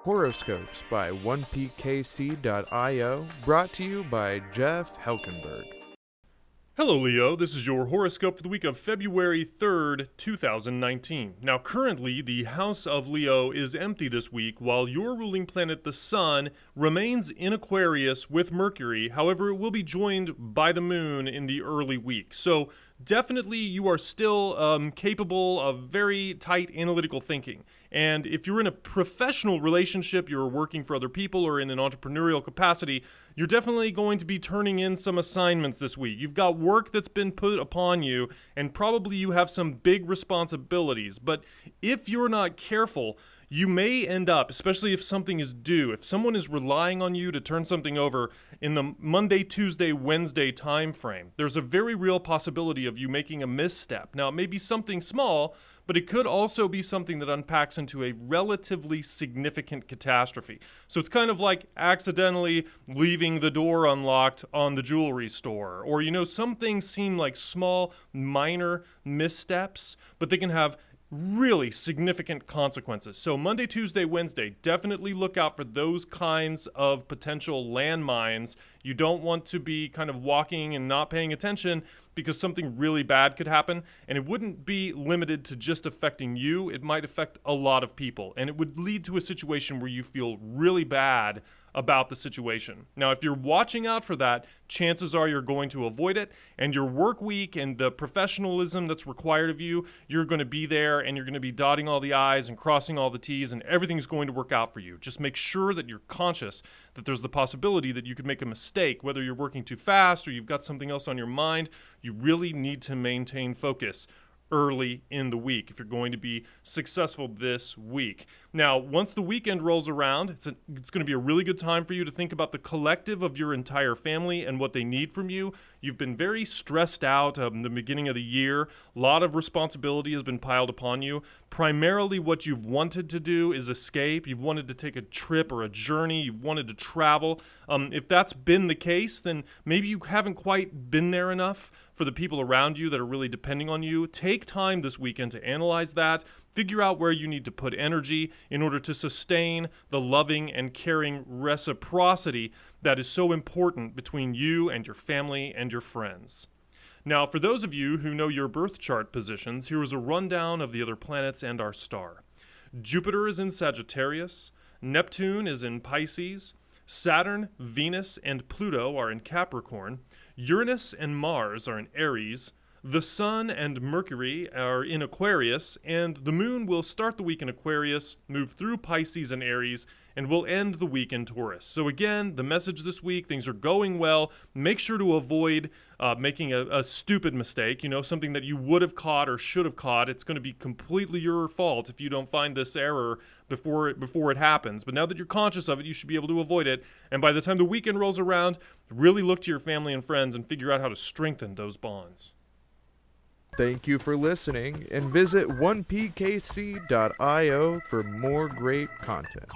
Horoscopes by 1pkc.io, brought to you by Jeff Helkenberg. Hello Leo, this is your horoscope for the week of February 3rd, 2019. Now currently, the house of Leo is empty this week while your ruling planet, the Sun, remains in Aquarius with Mercury. However, it will be joined by the Moon in the early week. So definitely you are still capable of very tight analytical thinking. And if you're in a professional relationship, you're working for other people or in an entrepreneurial capacity, you're definitely going to be turning in some assignments this week. You've got work that's been put upon you, and probably you have some big responsibilities. But if you're not careful, you may end up, especially if something is due, if someone is relying on you to turn something over in the Monday, Tuesday, Wednesday time frame, there's a very real possibility of you making a misstep. Now, it may be something small, but it could also be something that unpacks into a relatively significant catastrophe. So it's kind of like accidentally leaving the door unlocked on the jewelry store. Or, some things seem like small, minor missteps, but they can have really significant consequences. So Monday, Tuesday, Wednesday, definitely look out for those kinds of potential landmines. You don't want to be kind of walking and not paying attention because something really bad could happen, and it wouldn't be limited to just affecting you. It might affect a lot of people, and it would lead to a situation where you feel really bad about the situation. Now, if you're watching out for that, chances are you're going to avoid it, and your work week and the professionalism that's required of you, you're going to be there and you're going to be dotting all the I's and crossing all the T's, and everything's going to work out for you. Just make sure that you're conscious that there's the possibility that you could make a mistake, whether you're working too fast or you've got something else on your mind. You really need to maintain focus early in the week if you're going to be successful this week. Now, once the weekend rolls around, it's going to be a really good time for you to think about the collective of your entire family and what they need from you. You've been very stressed out in the beginning of the year. A lot of responsibility has been piled upon you. Primarily what you've wanted to do is escape. You've wanted to take a trip or a journey. You've wanted to travel. If that's been the case, then maybe you haven't quite been there enough for the people around you that are really depending on you. Take time this weekend to analyze that. Figure out where you need to put energy in order to sustain the loving and caring reciprocity that is so important between you and your family and your friends. Now, for those of you who know your birth chart positions, here is a rundown of the other planets and our star. Jupiter is in Sagittarius, Neptune is in Pisces, Saturn, Venus, and Pluto are in Capricorn, Uranus and Mars are in Aries, the Sun and Mercury are in Aquarius, and the Moon will start the week in Aquarius, move through Pisces and Aries, and will end the week in Taurus. So again, the message this week, things are going well. Make sure to avoid making a stupid mistake, something that you would have caught or should have caught. It's going to be completely your fault if you don't find this error before it happens. But now that you're conscious of it, you should be able to avoid it. And by the time the weekend rolls around, really look to your family and friends and figure out how to strengthen those bonds. Thank you for listening, and visit 1pkc.io for more great content.